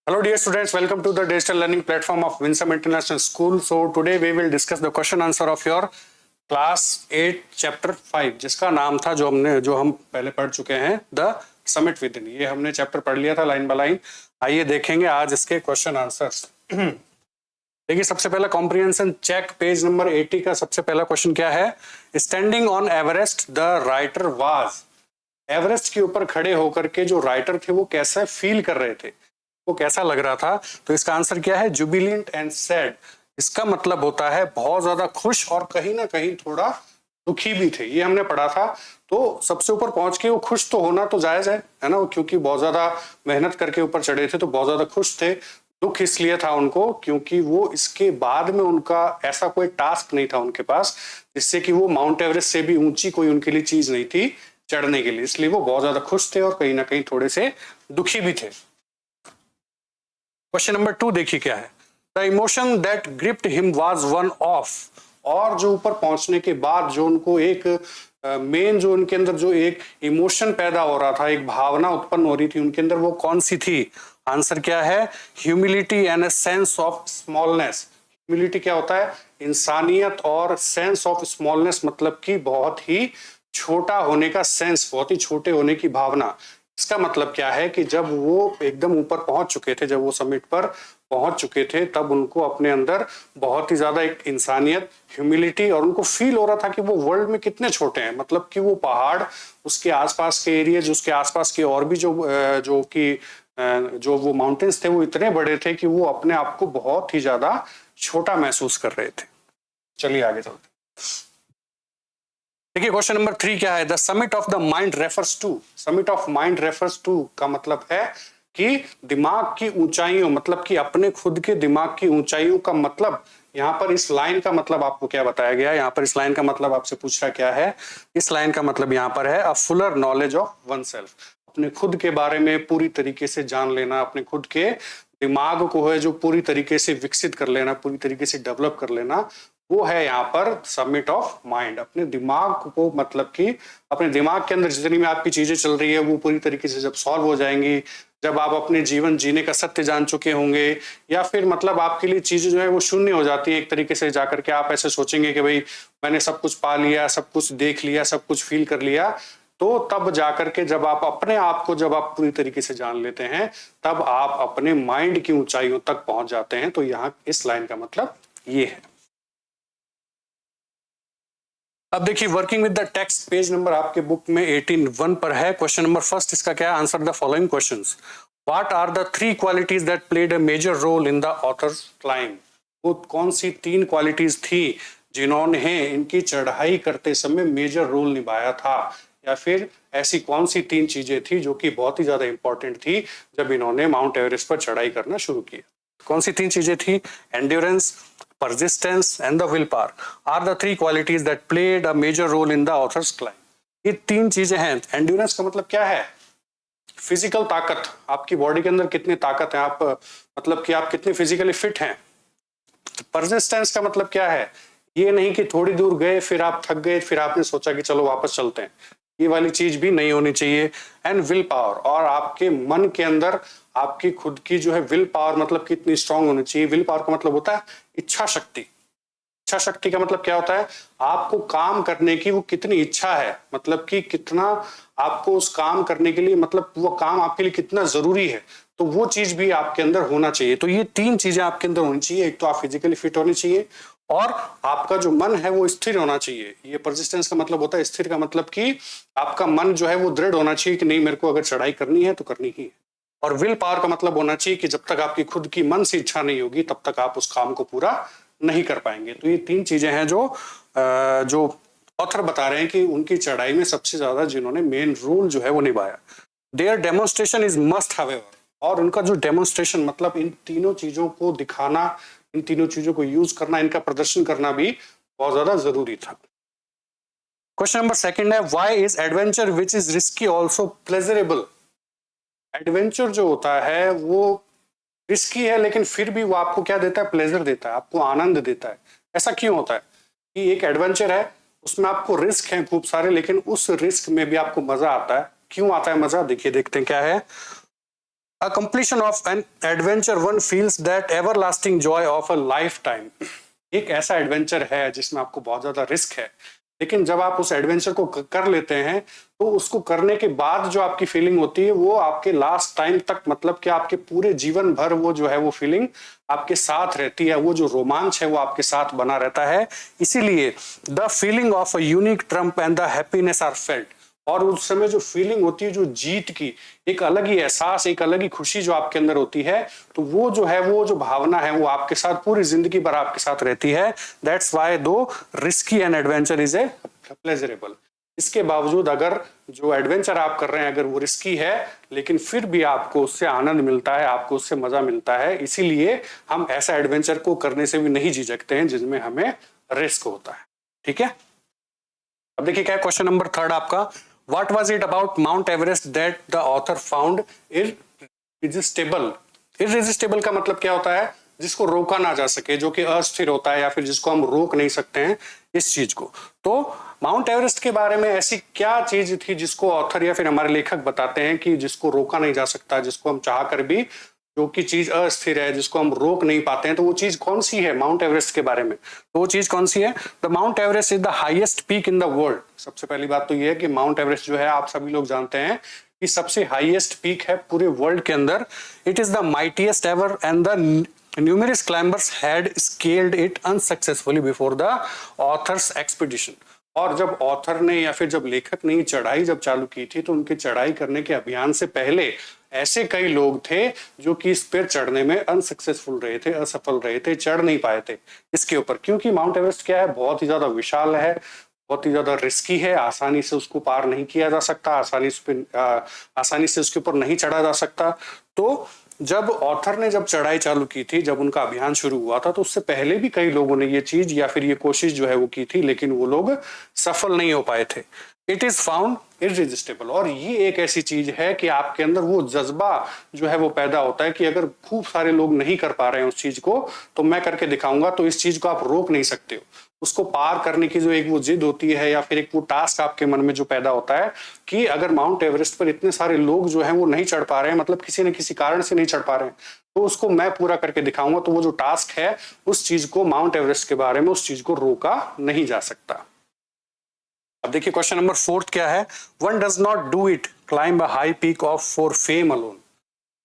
Hello dear students, welcome to the digital learning platform of Winsome International School. So today we will discuss the question answer of your class 8 chapter 5 जिसका नाम था जो हम पहले पढ़ चुके हैं द समिट विद इन। ये हमने चैप्टर पढ़ लिया था लाइन बाय लाइन। आइए देखेंगे आज इसके क्वेश्चन आंसर्स। देखिए सबसे पहला कॉम्प्रिहेंशन चेक पेज नंबर 80 का सबसे पहला क्वेश्चन क्या है। Standing on Everest the writer was, Everest के ऊपर खड़े होकर के जो राइटर थे वो कैसा फील कर रहे थे, वो कैसा लग रहा था। तो इसका आंसर क्या है, जुबिलेंट एंड सैड। इसका मतलब होता है बहुत ज्यादा खुश और कहीं ना कहीं थोड़ा दुखी भी थे, ये हमने पढ़ा था। तो सबसे ऊपर पहुंच के वो खुश तो होना तो जायज है ना, क्योंकि बहुत ज्यादा मेहनत करके ऊपर चढ़े थे तो बहुत ज्यादा खुश थे। दुख इसलिए था उनको क्योंकि वो इसके बाद में उनका ऐसा कोई टास्क नहीं था उनके पास जिससे कि वो माउंट एवरेस्ट से भी ऊंची कोई उनके लिए चीज नहीं थी चढ़ने के लिए, इसलिए वो बहुत ज्यादा खुश थे और कहीं ना कहीं थोड़े से दुखी भी थे। क्वेश्चन नंबर 2 देखिए क्या है। The emotion that gripped him was one of, और जो ऊपर पहुंचने के बाद जो उनको एक मेन जो उनके अंदर जो एक इमोशन पैदा हो रहा था, एक भावना उत्पन्न हो रही थी उनके अंदर, वो कौन सी थी। आंसर क्या है, humility and a sense of smallness. Humility क्या होता है, इंसानियत, और सेंस ऑफ स्मॉलनेस मतलब कि बहुत ही छोटा होने का सेंस, बहुत ही छोटे होने की भावना। इसका मतलब क्या है कि जब वो एकदम ऊपर पहुंच चुके थे, जब वो समिट पर पहुंच चुके थे, तब उनको अपने अंदर बहुत ही ज्यादा एक इंसानियत, ह्यूमिलिटी, और उनको फील हो रहा था कि वो वर्ल्ड में कितने छोटे हैं। मतलब कि वो पहाड़, उसके आसपास के एरिया, उसके आसपास के और भी जो वो माउंटेन्स थे वो इतने बड़े थे कि वो अपने आप को बहुत ही ज्यादा छोटा महसूस कर रहे थे। चलिए आगे चलते। देखिए क्वेश्चन नंबर 3 क्या है। The summit of the mind refers to, summit of mind refers to का मतलब है कि दिमाग की ऊंचाइयों, मतलब कि अपने खुद के दिमाग की ऊंचाइयों का मतलब। यहाँ पर इस लाइन का मतलब आपको क्या बताया गया है, यहाँ पर इस लाइन का मतलब आपसे पूछ रहा क्या है। इस लाइन का मतलब यहाँ पर है a fuller knowledge of one self, अपने खुद के बारे में पूरी तरीके से जान लेना, अपने खुद के दिमाग को है जो पूरी तरीके से विकसित कर लेना, पूरी तरीके से डेवलप कर लेना, वो है यहाँ पर समिट ऑफ माइंड। अपने दिमाग को, मतलब कि अपने दिमाग के अंदर जितनी भी आपकी चीजें चल रही है वो पूरी तरीके से जब सॉल्व हो जाएंगी, जब आप अपने जीवन जीने का सत्य जान चुके होंगे, या फिर मतलब आपके लिए चीजें जो है वो शून्य हो जाती है एक तरीके से, जाकर के आप ऐसे सोचेंगे कि भाई मैंने सब कुछ पा लिया, सब कुछ देख लिया, सब कुछ फील कर लिया। तो तब जाकर के जब आप अपने आप को जब आप पूरी तरीके से जान लेते हैं, तब आप अपने माइंड की ऊंचाइयों तक पहुंच जाते हैं। तो यहाँ इस लाइन का मतलब ये है। अब देखिए working with the text, page number आपके बुक में 18 पर है। क्वेश्चन नंबर फर्स्ट इसका क्या है, answer the following questions. What are the 3 qualities that played a major role in the author's climb. वो कौन सी 3 क्वालिटीज थी जिन्होंने इनकी चढ़ाई करते समय मेजर रोल निभाया था, या फिर ऐसी कौन सी 3 चीजें थी जो कि बहुत ही ज्यादा इंपॉर्टेंट थी जब इन्होंने माउंट एवरेस्ट पर चढ़ाई करना शुरू किया। कौन सी 3 चीजें थी, endurance, persistence and the willpower are the 3 qualities that played a major role in the author's climb. ये 3 चीजें हैं। एंड्योरेंस का मतलब क्या है, फिजिकल ताकत, आपकी बॉडी के अंदर कितनी ताकत है, आप मतलब कि आप कितने फिजिकली फिट हैं। परसिस्टेंस का मतलब क्या है, ये नहीं कि थोड़ी दूर गए फिर आप थक गए फिर आपने सोचा कि चलो वापस चलते हैं, ये वाली चीज भी नहीं होनी चाहिए। एंड विल पावर, और आपके मन के अंदर आपकी खुद की जो है विल पावर, मतलब कितनी स्ट्रांग होनी चाहिए। विल पावर का मतलब होता है इच्छा शक्ति। इच्छा शक्ति का मतलब क्या होता है, आपको काम करने की वो कितनी इच्छा है, मतलब कि कितना आपको उस काम करने के लिए, मतलब वो काम आपके लिए कितना जरूरी है, तो वो चीज भी आपके अंदर होना चाहिए। तो ये 3 चीजें आपके अंदर होनी चाहिए। एक तो आप फिजिकली फिट होनी चाहिए, और आपका जो मन है वो स्थिर होना चाहिए। ये परसिस्टेंस का मतलब होता है, स्थिर का मतलब कि आपका मन जो है वो दृढ़ होना चाहिए कि नहीं, मेरे को अगर चढ़ाई करनी है तो करनी ही है। और विल पावर का मतलब होना चाहिए कि जब तक आपकी खुद की मन से इच्छा नहीं होगी तब तक आप उस काम को पूरा नहीं कर पाएंगे। तो ये 3 चीजें हैं जो ऑथर बता रहे हैं कि उनकी चढ़ाई में सबसे ज्यादा जिन्होंने मेन रोल जो है वो निभाया। Their demonstration is must however, और उनका जो डेमोन्स्ट्रेशन मतलब इन तीनों चीजों को दिखाना, इन तीनों चीजों को यूज करना, इनका प्रदर्शन करना भी बहुत ज्यादा जरूरी था। क्वेश्चन नंबर 2 है, why is adventure which is risky also pleasurable. Adventure जो होता है वो रिस्की है लेकिन फिर भी वो आपको क्या देता है, प्लेजर देता है, आपको आनंद देता है। ऐसा क्यों होता है कि एक एडवेंचर है उसमें आपको रिस्क है खूब सारे, लेकिन उस रिस्क में भी आपको मजा आता है। क्यों आता है मजा, देखिए देखते हैं क्या है। A completion of an adventure one feels that everlasting joy of a lifetime. एक ऐसा एडवेंचर है जिसमें आपको बहुत ज्यादा रिस्क है, लेकिन जब आप उस एडवेंचर को कर लेते हैं तो उसको करने के बाद जो आपकी फीलिंग होती है वो आपके लास्ट टाइम तक, मतलब कि आपके पूरे जीवन भर वो जो है वो फीलिंग आपके साथ रहती है, वो जो रोमांच है वो आपके साथ बना रहता है। इसीलिए the feeling of a unique triumph and the happiness are felt. और उस समय जो फीलिंग होती है जो जीत की, एक अलग ही एहसास, एक अलग ही खुशी जो आपके अंदर होती है, तो वो जो है वो जो भावना है वो आपके साथ पूरी जिंदगी भर आपके साथ रहती है। दैट्स वाई दो risky and adventure is a pleasurable. इसके बावजूद अगर जो एडवेंचर आप कर रहे हैं अगर वो रिस्की है, लेकिन फिर भी आपको उससे आनंद मिलता है, आपको उससे मजा मिलता है, इसीलिए हम ऐसा एडवेंचर को करने से भी नहीं झिझकते हैं जिसमें हमें रिस्क होता है। ठीक है, अब देखिए क्या क्वेश्चन नंबर थर्ड आपका। What was it about Mount Everest that the author found irresistible? Irresistible का मतलब क्या होता है? जिसको रोका ना जा सके, जो कि अस्थिर होता है, या फिर जिसको हम रोक नहीं सकते हैं इस चीज को। तो माउंट एवरेस्ट के बारे में ऐसी क्या चीज थी जिसको ऑथर या फिर हमारे लेखक बताते हैं कि जिसको रोका नहीं जा सकता, जिसको हम चाह कर भी, जो कि चीज अस्थिर है, जिसको हम रोक नहीं पाते हैं, तो वो चीज कौन सी है माउंट एवरेस्ट के बारे में? तो वो चीज कौन सी है? The mount Everest is the highest peak in the world. सबसे पहली बात तो ये है कि माउंट एवरेस्ट जो है आप सभी लोग जानते हैं कि सबसे हाईएस्ट पीक है पूरे वर्ल्ड के अंदर। It is the mightiest ever and the numerous climbers had scaled it unsuccessfully before the author's expedition. और जब ऑथर ने या फिर जब लेखक ने चढ़ाई जब चालू की थी तो उनके चढ़ाई करने के अभियान से पहले ऐसे कई लोग थे जो कि इस पर चढ़ने में अनसक्सेसफुल रहे थे, असफल रहे थे, चढ़ नहीं पाए थे इसके ऊपर। क्योंकि माउंट एवरेस्ट क्या है, बहुत ही ज्यादा विशाल है, बहुत ही ज्यादा रिस्की है, आसानी से उसको पार नहीं किया जा सकता, आसानी से उसके ऊपर नहीं चढ़ा जा सकता। तो जब ऑथर ने जब चढ़ाई चालू की थी, जब उनका अभियान शुरू हुआ था, तो उससे पहले भी कई लोगों ने ये चीज या फिर ये कोशिश जो है वो की थी, लेकिन वो लोग सफल नहीं हो पाए थे। It is found irresistible. और ये एक ऐसी चीज है कि आपके अंदर वो जज्बा जो है वो पैदा होता है कि अगर खूब सारे लोग नहीं कर पा रहे हैं उस चीज को, तो मैं करके दिखाऊंगा, तो इस चीज को आप रोक नहीं सकते हो। उसको पार करने की जो एक वो जिद होती है या फिर एक वो टास्क आपके मन में जो पैदा होता है कि अगर माउंट एवरेस्ट पर इतने सारे लोग जो हैं वो नहीं चढ़ पा रहे हैं, मतलब किसी न किसी कारण से नहीं चढ़ पा रहे हैं, तो उसको मैं पूरा करके दिखाऊंगा। तो वो जो टास्क है उस चीज को, माउंट एवरेस्ट के बारे में उस चीज को रोका नहीं जा सकता। अब देखिए क्वेश्चन नंबर फोर्थ क्या है। One does not do it climb a high peak of for fame alone.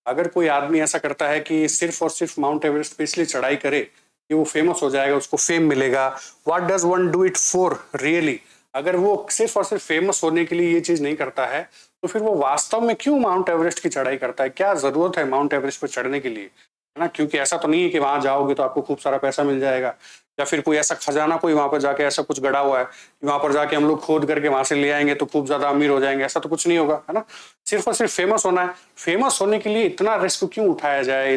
अगर कोई आदमी ऐसा करता है कि सिर्फ और सिर्फ माउंट एवरेस्ट पे इसलिए चढ़ाई करे कि वो फेमस हो जाएगा, उसको फेम मिलेगा, what does one do it for really. अगर वो सिर्फ और सिर्फ फेमस होने के लिए ये चीज नहीं करता है, तो फिर वो वास्तव में क्यों माउंट एवरेस्ट की चढ़ाई करता है? क्या जरूरत है माउंट एवरेस्ट पर चढ़ने के लिए, है ना? क्योंकि ऐसा तो नहीं है कि वहां जाओगे तो आपको खूब सारा पैसा मिल जाएगा, या फिर कोई ऐसा खजाना कोई वहां पर जाके ऐसा कुछ गड़ा हुआ है कि वहां पर जाके हम लोग खोद करके वहां से ले आएंगे तो खूब ज्यादा अमीर हो जाएंगे। ऐसा तो कुछ नहीं होगा, है ना? सिर्फ और सिर्फ फेमस होना है। फेमस होने के लिए इतना रिस्क क्यों उठाया जाए,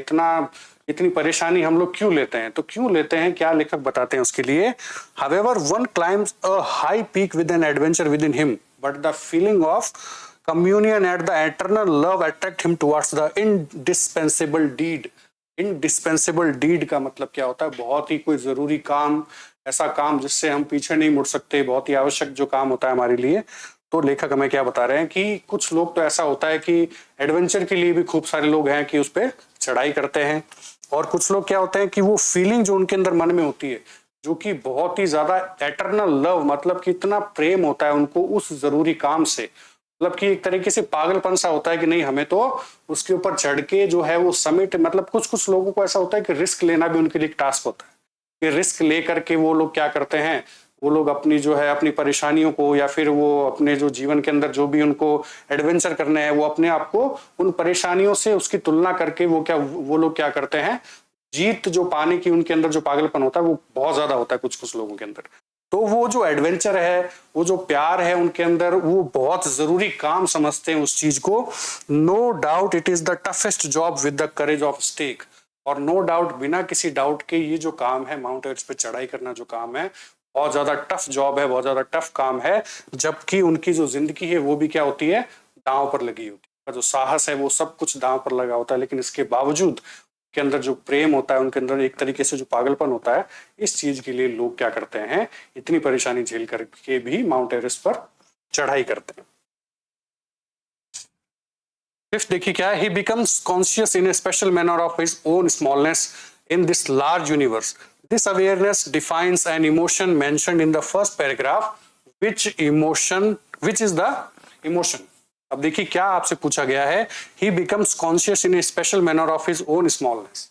इतनी परेशानी हम लोग क्यों लेते हैं? तो क्यों लेते हैं, क्या लेखक बताते हैं उसके लिए। However, one climbs a high peak with an adventure within him, but the feeling of communion and the eternal love attract him towards the indispensable deed. Indispensable deed का मतलब क्या होता है? बहुत ही कोई जरूरी काम, ऐसा काम जिससे हम पीछे नहीं मुड़ सकते, बहुत ही आवश्यक जो काम होता है हमारे लिए। तो लेखक हमें क्या बता रहे हैं कि कुछ लोग तो ऐसा होता है कि एडवेंचर के लिए भी खूब सारे लोग हैं कि उस पर चढ़ाई करते हैं, और कुछ लोग क्या होते हैं कि वो फीलिंग जो उनके अंदर मन में होती है, जो कि बहुत ही ज्यादा एटर्नल लव, मतलब कि इतना प्रेम होता है उनको उस जरूरी काम से, मतलब कि एक तरीके से पागलपन सा होता है कि नहीं हमें तो उसके ऊपर चढ़ के जो है वो समिट, मतलब कुछ लोगों को ऐसा होता है कि रिस्क लेना भी उनके लिए एक टास्क होता है कि रिस्क लेकर के वो लोग क्या करते हैं, वो लोग अपनी जो है अपनी परेशानियों को या फिर वो अपने जो जीवन के अंदर जो भी उनको एडवेंचर करने हैं, वो अपने आप को उन परेशानियों से उसकी तुलना करके वो लोग क्या करते हैं, जीत जो पाने की उनके अंदर जो पागलपन होता है वो बहुत ज्यादा होता है कुछ लोगों के अंदर। तो वो जो एडवेंचर है, वो जो प्यार है उनके अंदर, वो बहुत जरूरी काम समझते हैं उस चीज को। No doubt it is the toughest job with the courage of stake. और नो डाउट, बिना किसी डाउट के, ये जो काम है माउंट एवरेस्ट पे चढ़ाई करना जो काम है, बहुत ज्यादा टफ जॉब है, बहुत ज्यादा टफ काम है। जबकि उनकी जो जिंदगी है वो भी क्या होती है, दांव पर लगी होती है। जो साहस है वो सब कुछ दांव पर लगा होता है, लेकिन इसके बावजूद के अंदर जो प्रेम होता है, उनके अंदर एक तरीके से जो पागलपन होता है, इस चीज के लिए लोग क्या करते हैं, इतनी परेशानी झेल करके भी माउंट एवरेस्ट पर चढ़ाई करते हैं। फिफ्थ देखिए क्या है, he becomes conscious in a special manner of his own smallness in this large universe. This awareness defines an emotion mentioned in the first paragraph. Which is the emotion? अब देखिए क्या आपसे पूछा गया है, he becomes conscious in a special manner of his own smallness.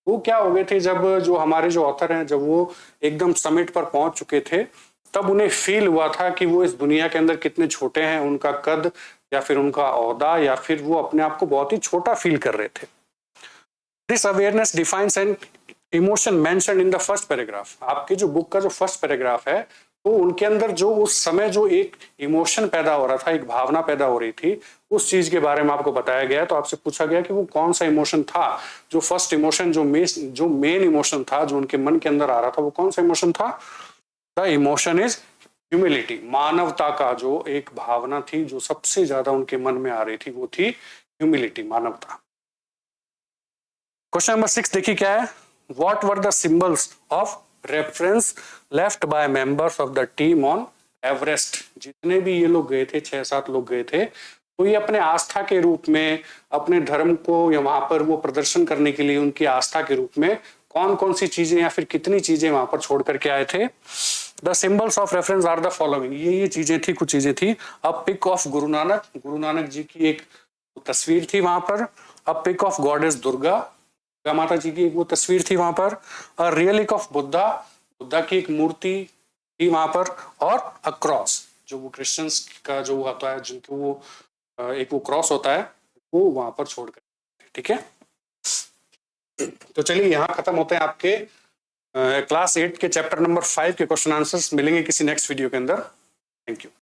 वो क्या हो गए थे जब जो हमारे जो ऑथर हैं, जब वो एकदम समिट पर पहुंच चुके थे, तब उन्हें फील हुआ था कि वो इस दुनिया के अंदर कितने छोटे हैं, उनका कद या फिर उनका ओहदा, या फिर वो अपने आप को बहुत ही छोटा फील कर रहे थे. This awareness defines an emotion mentioned in the first paragraph. आपके जो बुक का जो फर्स्ट पैराग्राफ है, तो उनके अंदर जो उस समय जो एक इमोशन पैदा हो रहा था, एक भावना पैदा हो रही थी, उस चीज के बारे में आपको बताया गया है. तो आपसे पूछा गया कि वो कौन सा इमोशन था, जो फर्स्ट इमोशन, जो मेन इमोशन था, जो उनके मन के अंदर आ रहा था, वो कौन सा इमोशन था? The emotion is humility. मानवता का जो एक भावना थी, जो सबसे ज्यादा उनके मन में आ रही थी, वो थी ह्यूमिलिटी, मानवता. क्वेश्चन नंबर 6 देखिए क्या है, what were the symbols of reference left by members of the team on Everest. जितने भी ये लोग गए थे, 6-7 लोग गए थे, तो ये अपने आस्था के रूप में, अपने धर्म को या वहां पर वो प्रदर्शन करने के लिए उनकी आस्था के रूप में कौन कौन सी चीजें या फिर कितनी चीजें वहां पर छोड़ करके आए थे. The symbols of reference are the following. ये चीजें थी, कुछ चीजें थी. अ पिक ऑफ गुरु नानक जी की एक तस्वीर थी वहां पर. अ पिक ऑफ गॉडेस दुर्गा माता जी की एक वो तस्वीर थी वहां पर. अ रियलिक ऑफ बुद्धा की एक मूर्ति थी वहां पर. और अ क्रॉस, जो वो क्रिश्चियंस का जो होता है, जिनको वो एक वो क्रॉस होता है, वो वहां पर छोड़ कर. ठीक है, तो चलिए यहाँ खत्म होते हैं आपके क्लास 8 के चैप्टर नंबर 5 के क्वेश्चन आंसर्स. मिलेंगे किसी नेक्स्ट वीडियो के अंदर. Thank you.